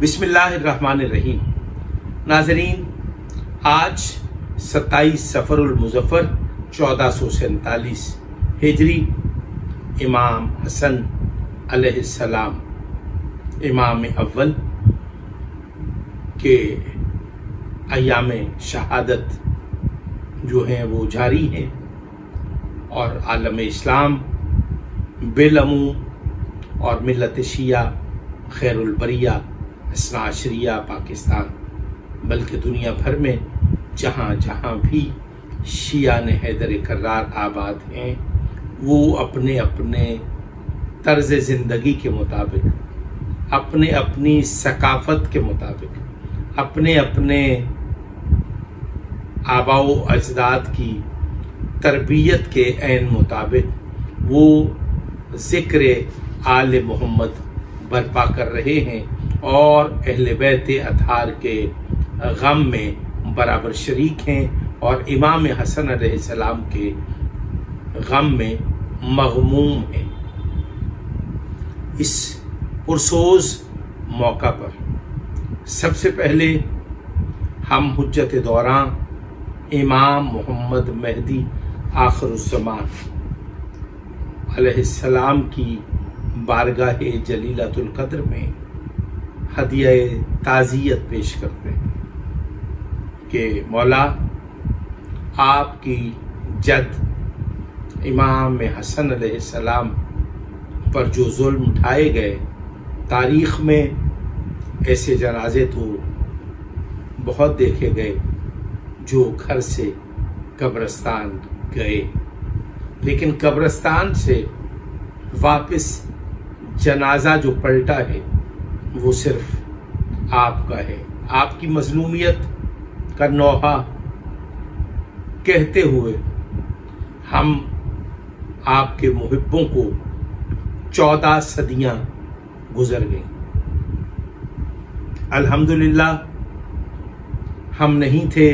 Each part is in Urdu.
بسم اللہ الرحمن الرحیم۔ ناظرین، آج 27 صفر المظفر 1447 ہجری، امام حسن علیہ السلام امام اول کے ایام شہادت جو ہیں وہ جاری ہیں، اور عالم اسلام بالعموم اور ملت شیعہ خیر البریہ اثنا عشریہ پاکستان بلکہ دنیا بھر میں جہاں جہاں بھی شیعہ حیدر کرار آباد ہیں، وہ اپنے اپنے طرز زندگی کے مطابق، اپنے اپنی ثقافت کے مطابق، اپنے اپنے آباء و اجداد کی تربیت کے عین مطابق وہ ذکر آل محمد برپا کر رہے ہیں اور اہل بیت اطہار کے غم میں برابر شریک ہیں، اور امام حسن علیہ السلام کے غم میں مغموم ہیں۔ اس پرسوز موقع پر سب سے پہلے ہم حجت دوراں امام محمد مہدی آخر الزمان علیہ السلام کی بارگاہ جلیلۃ القدر میں ہدیہ تعزیت پیش کرتے ہیں کہ مولا، آپ کی جد امام حسن علیہ السلام پر جو ظلم اٹھائے گئے، تاریخ میں ایسے جنازے تو بہت دیکھے گئے جو گھر سے قبرستان گئے، لیکن قبرستان سے واپس جنازہ جو پلٹا ہے وہ صرف آپ کا ہے۔ آپ کی مظلومیت کا نوحہ کہتے ہوئے ہم آپ کے محبوں کو 14 صدیاں گزر گئیں۔ الحمدللہ ہم نہیں تھے،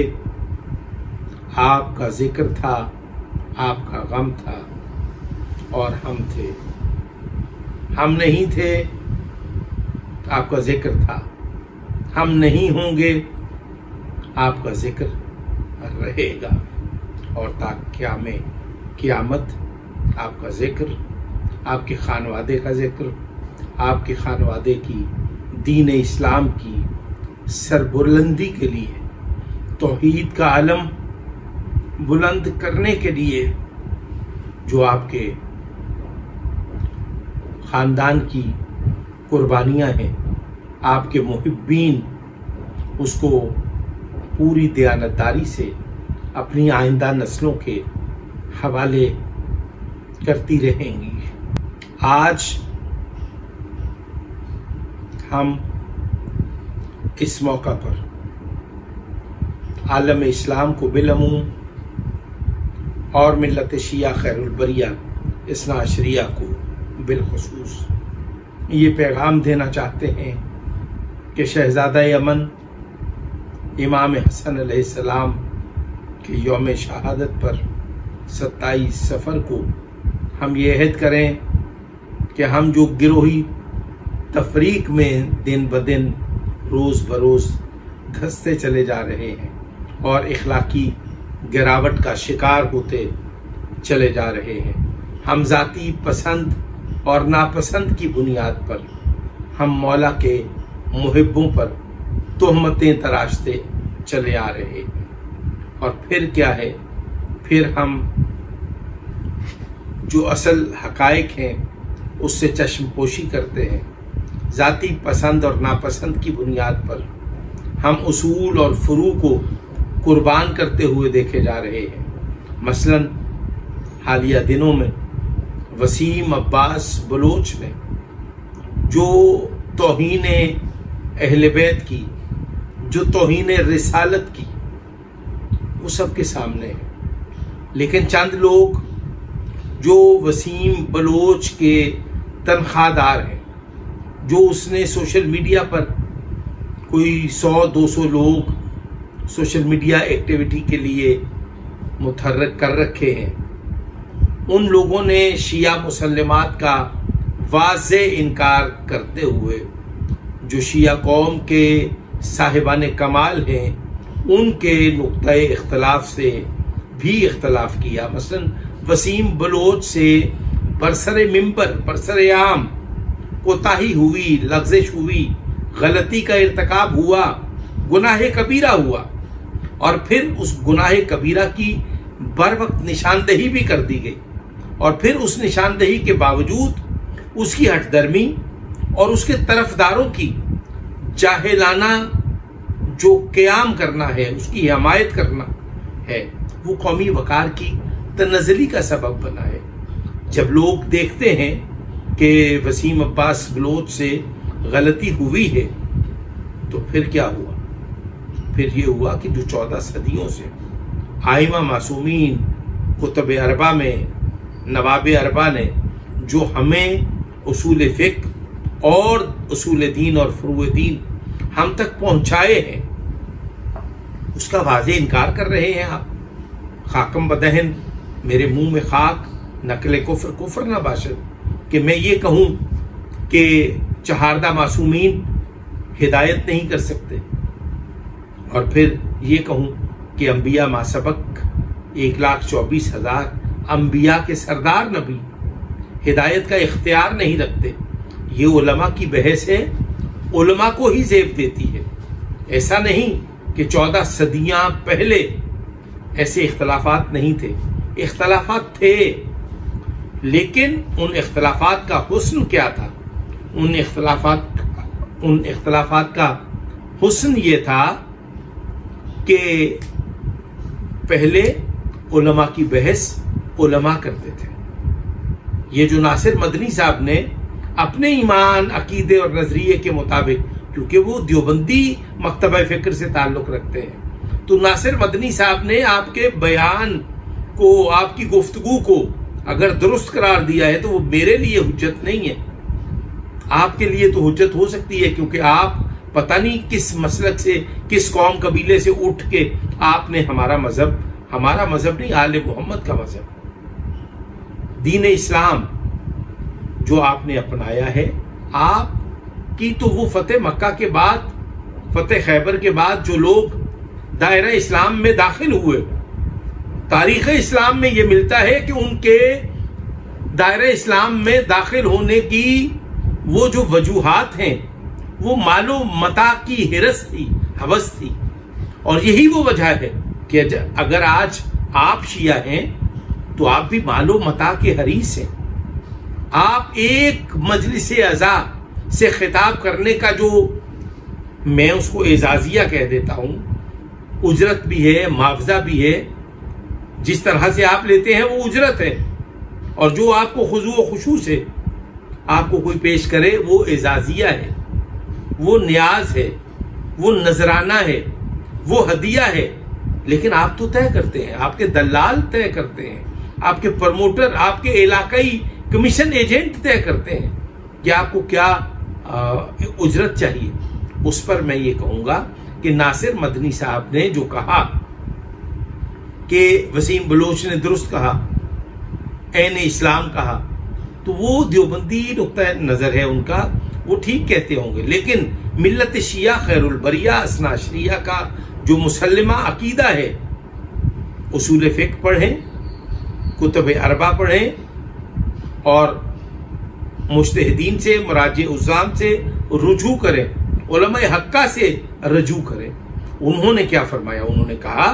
آپ کا ذکر تھا، آپ کا غم تھا، اور ہم تھے۔ ہم نہیں تھے، آپ کا ذکر تھا۔ ہم نہیں ہوں گے، آپ کا ذکر رہے گا، اور تا قیامت آپ کا ذکر، آپ کے خانوادے کا ذکر، آپ کے خانوادے کی دین اسلام کی سربلندی کے لیے، توحید کا علم بلند کرنے کے لیے جو آپ کے خاندان کی قربانیاں ہیں، آپ کے محبین اس کو پوری دیانتداری سے اپنی آئندہ نسلوں کے حوالے کرتی رہیں گی۔ آج ہم اس موقع پر عالم اسلام کو بالعموم اور ملت شیعہ خیر البریہ اثنا عشریہ کو بالخصوص یہ پیغام دینا چاہتے ہیں کہ شہزادہ امن امام حسن علیہ السلام کے یوم شہادت پر 27 صفر کو ہم یہ عہد کریں کہ ہم جو گروہی تفریق میں دن بدن روز بروز دھستے چلے جا رہے ہیں اور اخلاقی گراوٹ کا شکار ہوتے چلے جا رہے ہیں، ہم ذاتی پسند اور ناپسند کی بنیاد پر ہم مولا کے محبوں پر تہمتیں تراشتے چلے آ رہے ہیں، اور پھر کیا ہے، پھر ہم جو اصل حقائق ہیں اس سے چشم پوشی کرتے ہیں، ذاتی پسند اور ناپسند کی بنیاد پر ہم اصول اور فروع کو قربان کرتے ہوئے دیکھے جا رہے ہیں۔ مثلا حالیہ دنوں میں وسیم عباس بلوچ نے جو توہین اہل بیت کی، جو توہین رسالت کی، وہ سب کے سامنے ہے، لیکن چند لوگ جو وسیم بلوچ کے تنخواہ دار ہیں، جو اس نے سوشل میڈیا پر کوئی 100-200 لوگ سوشل میڈیا ایکٹیویٹی کے لیے متحرک کر رکھے ہیں، ان لوگوں نے شیعہ مسلمات کا واضح انکار کرتے ہوئے جو شیعہ قوم کے صاحبان کمال ہیں ان کے نقطۂ اختلاف سے بھی اختلاف کیا. مثلا وسیم بلوچ سے برسر ممبر برسر عام کوتاہی ہوئی، لغزش ہوئی، غلطی کا ارتکاب ہوا، گناہ کبیرہ ہوا، اور پھر اس گناہ کبیرہ کی بر وقت نشاندہی بھی کر دی گئی، اور پھر اس نشاندہی کے باوجود اس کی ہٹ درمی اور اس کے طرفداروں کی جاہلانہ جو قیام کرنا ہے، اس کی حمایت کرنا ہے، وہ قومی وقار کی تنزلی کا سبب بنا ہے. جب لوگ دیکھتے ہیں کہ وسیم عباس بلوچ سے غلطی ہوئی ہے تو پھر کیا ہوا؟ پھر یہ ہوا کہ جو 14 صدیوں سے آئمہ معصومین کتب اربع میں نواب اربع نے جو ہمیں اصول فقہ اور اصول دین اور فروع دین ہم تک پہنچائے ہیں، اس کا واضح انکار کر رہے ہیں آپ. خاکم بدہن میرے منہ میں خاک، نقل کفر کفر نہ باشد کہ میں یہ کہوں کہ چہاردہ معصومین ہدایت نہیں کر سکتے، اور پھر یہ کہوں کہ انبیاء ما سبق 1,24,000 انبیاء کے سردار نبی ہدایت کا اختیار نہیں رکھتے. یہ علماء کی بحث ہے، علماء کو ہی زیب دیتی ہے. ایسا نہیں کہ 14 صدیاں پہلے ایسے اختلافات نہیں تھے، اختلافات تھے، لیکن ان اختلافات کا حسن کیا تھا؟ ان اختلافات کا حسن یہ تھا کہ پہلے علماء کی بحث علماء کرتے تھے. یہ جو ناصر مدنی صاحب نے اپنے ایمان، عقیدے اور نظریے کے مطابق، کیونکہ وہ دیوبندی مکتبہ فکر سے تعلق رکھتے ہیں، تو ناصر مدنی صاحب نے آپ کے بیان کو، آپ کی گفتگو کو اگر درست قرار دیا ہے تو وہ میرے لیے حجت نہیں ہے. آپ کے لیے تو حجت ہو سکتی ہے، کیونکہ آپ پتہ نہیں کس مسلک سے، کس قوم قبیلے سے اٹھ کے آپ نے ہمارا مذہب نہیں، آل محمد کا مذہب، دین اسلام جو آپ نے اپنایا ہے. آپ کی تو وہ فتح مکہ کے بعد، فتح خیبر کے بعد جو لوگ دائرہ اسلام میں داخل ہوئے، تاریخ اسلام میں یہ ملتا ہے کہ ان کے دائرہ اسلام میں داخل ہونے کی وہ جو وجوہات ہیں وہ مال و متاع کی ہرس تھی، ہوس تھی. اور یہی وہ وجہ ہے کہ اگر آج آپ شیعہ ہیں تو آپ بھی مال و متاع کے حریص ہیں. آپ ایک مجلس اعزاء سے خطاب کرنے کا جو، میں اس کو اعزازیہ کہہ دیتا ہوں، اجرت بھی ہے، معاوضہ بھی ہے. جس طرح سے آپ لیتے ہیں وہ اجرت ہے، اور جو آپ کو خضوع و خشوع سے آپ کو کوئی پیش کرے وہ اعزازیہ ہے، وہ نیاز ہے، وہ نذرانہ ہے، وہ ہدیہ ہے. لیکن آپ تو طے کرتے ہیں، آپ کے دلال طے کرتے ہیں، آپ کے پروموٹر، آپ کے علاقائی کمیشن ایجنٹ طے کرتے ہیں کہ آپ کو کیا اجرت چاہیے. اس پر میں یہ کہوں گا کہ ناصر مدنی صاحب نے جو کہا کہ وسیم بلوچ نے درست کہا، عین اسلام کہا، تو وہ دیوبندی نقطۂ نظر ہے ان کا، وہ ٹھیک کہتے ہوں گے. لیکن ملت شیعہ خیر البریہ اثنا عشریہ کا جو مسلمہ عقیدہ ہے، اصول فقہ پڑھیں، کتب اربع پڑھیں، اور مجتہدین سے، مراجع عظام سے رجوع کریں، علماء حقہ سے رجوع کریں. انہوں نے کیا فرمایا؟ انہوں نے کہا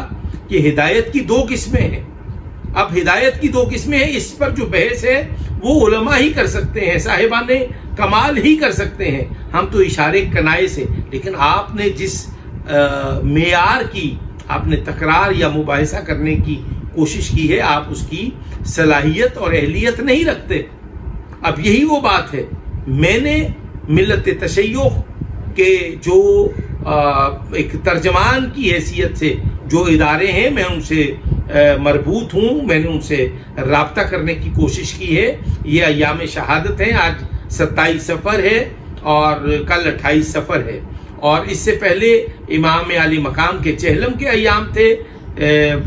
کہ ہدایت کی 2 قسمیں ہیں. اب ہدایت کی 2 قسمیں ہیں، اس پر جو بحث ہے وہ علماء ہی کر سکتے ہیں، صاحبان کمال ہی کر سکتے ہیں، ہم تو اشارے کنائے سے. لیکن آپ نے جس معیار کی آپ نے تکرار یا مباحثہ کرنے کی کوشش کی ہے، آپ اس کی صلاحیت اور اہلیت نہیں رکھتے. اب یہی وہ بات ہے. میں نے ملت تشیع کے جو ایک ترجمان کی حیثیت سے جو ادارے ہیں، میں ان سے مربوط ہوں، میں نے ان سے رابطہ کرنے کی کوشش کی ہے. یہ ایام شہادت ہیں، آج 27 صفر ہے اور کل 28 صفر ہے، اور اس سے پہلے امام علی مقام کے چہلم کے ایام تھے.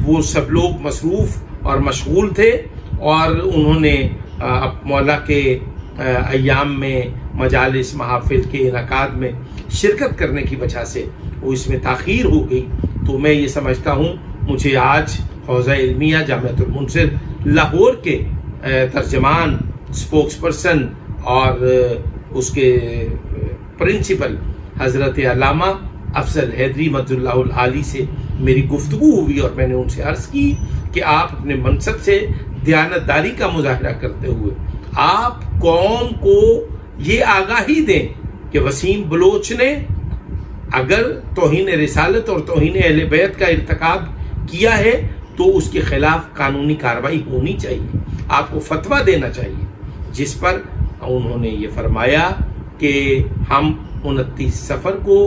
وہ سب لوگ مصروف اور مشغول تھے، اور انہوں نے مولا کے ایام میں مجالس محافل کے انعقاد میں شرکت کرنے کی وجہ سے وہ اس میں تاخیر ہو گئی، تو میں یہ سمجھتا ہوں مجھے آج حوزہ علمیہ جامعۃ المنصر لاہور کے ترجمان، اسپوکس پرسن اور اس کے پرنسپل حضرت علامہ افضل حیدری مد اللہ العالی سے میری گفتگو ہوئی، اور میں نے ان سے عرض کی کہ آپ اپنے منصب سے دیانتداری کا مظاہرہ کرتے ہوئے آپ قوم کو یہ آگاہی دیں کہ وسیم بلوچ نے اگر توہین رسالت اور توہین اہل بیت کا ارتکاب کیا ہے تو اس کے خلاف قانونی کارروائی ہونی چاہیے، آپ کو فتویٰ دینا چاہیے، جس پر انہوں نے یہ فرمایا کہ ہم 29 صفر کو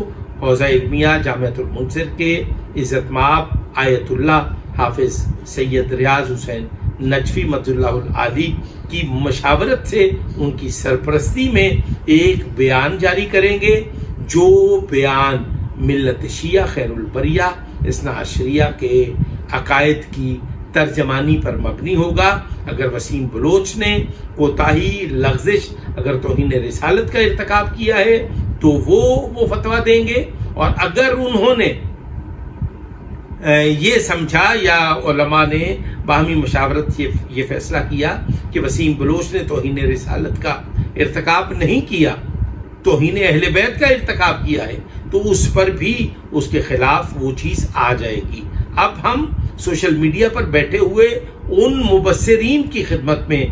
حوزہ علمیہ جامعۃ المنصر کے عزت مآب آیت اللہ حافظ سید ریاض حسین نجفی مد اللہ العالی کی مشاورت سے ان کی سرپرستی میں ایک بیان جاری کریں گے، جو بیان ملت شیعہ خیر البریہ اثنا عشریہ کے عقائد کی ترجمانی پر مبنی ہوگا۔ اگر وسیم بلوچ نے کوتاہی، لغزش، اگر توہین رسالت کا ارتکاب کیا ہے تو وہ فتویٰ دیں گے، اور اگر انہوں نے یہ سمجھا یا علماء نے باہمی مشاورت سے یہ فیصلہ کیا کہ وسیم بلوچ نے توہین رسالت کا ارتکاب نہیں کیا، توہین اہل بیت کا ارتکاب کیا ہے، تو اس پر بھی اس کے خلاف وہ چیز آ جائے گی۔ اب ہم سوشل میڈیا پر بیٹھے ہوئے ان مبصرین کی خدمت میں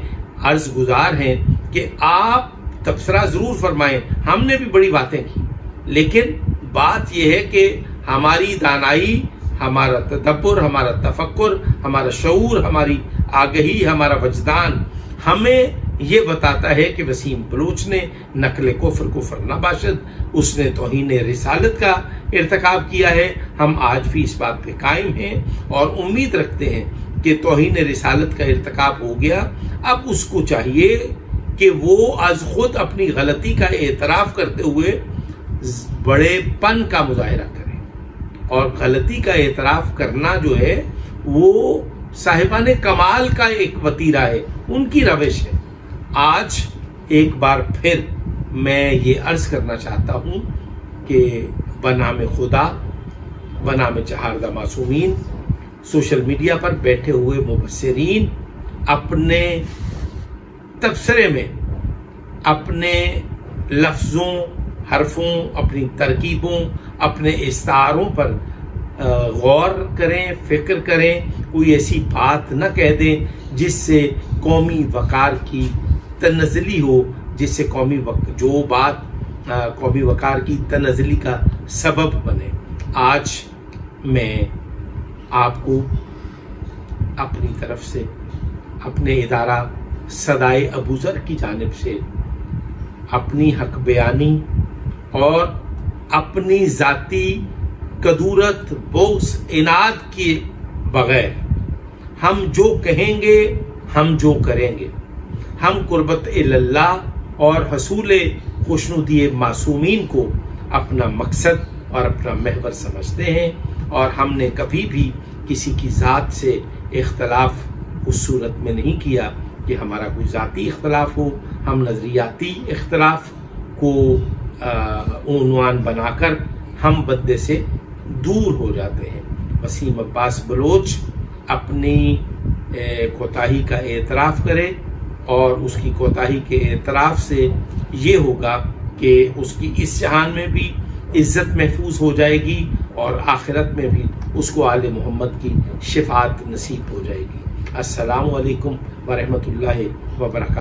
عرض گزار ہیں کہ آپ تبصرہ ضرور فرمائیں، ہم نے بھی بڑی باتیں کی، لیکن بات یہ ہے کہ ہماری دانائی، ہمارا تدبر، ہمارا تفکر، ہمارا شعور، ہماری آگہی، ہمارا وجدان ہمیں یہ بتاتا ہے کہ وسیم بلوچ نے نقل کفر نہ باشد، اس نے توہین رسالت کا ارتکاب کیا ہے۔ ہم آج بھی اس بات پہ قائم ہیں اور امید رکھتے ہیں کہ توہین رسالت کا ارتکاب ہو گیا، اب اس کو چاہیے کہ وہ از خود اپنی غلطی کا اعتراف کرتے ہوئے بڑے پن کا مظاہرہ کریں، اور غلطی کا اعتراف کرنا جو ہے وہ صاحبان کمال کا ایک وتیرہ ہے، ان کی روش ہے۔ آج ایک بار پھر میں یہ عرض کرنا چاہتا ہوں کہ بنام خدا، بنام چہاردہ معصومین، سوشل میڈیا پر بیٹھے ہوئے مبصرین اپنے تبصرے میں اپنے لفظوں، حرفوں، اپنی ترکیبوں، اپنے استعاروں پر غور کریں، فکر کریں، کوئی ایسی بات نہ کہہ دیں جس سے قومی وقار کی تنزلی ہو، جس سے جو بات قومی وقار کی تنزلی کا سبب بنے۔ آج میں آپ کو اپنی طرف سے، اپنے ادارہ صدائے ابوذر کی جانب سے اپنی حق بیانی اور اپنی ذاتی کدورت، بغض، عناد کے بغیر ہم جو کہیں گے، ہم جو کریں گے، ہم قربت اللہ اور حصول خوشنودی معصومین کو اپنا مقصد اور اپنا محور سمجھتے ہیں، اور ہم نے کبھی بھی کسی کی ذات سے اختلاف اس صورت میں نہیں کیا کہ ہمارا کوئی ذاتی اختلاف ہو۔ ہم نظریاتی اختلاف کو عنوان بنا کر ہم بدے سے دور ہو جاتے ہیں۔ وسیم عباس بلوچ اپنی کوتاہی کا اعتراف کرے، اور اس کی کوتاہی کے اعتراف سے یہ ہوگا کہ اس کی اس جہان میں بھی عزت محفوظ ہو جائے گی، اور آخرت میں بھی اس کو آل محمد کی شفاعت نصیب ہو جائے گی۔ السلام علیکم ورحمۃ اللہ وبرکاتہ۔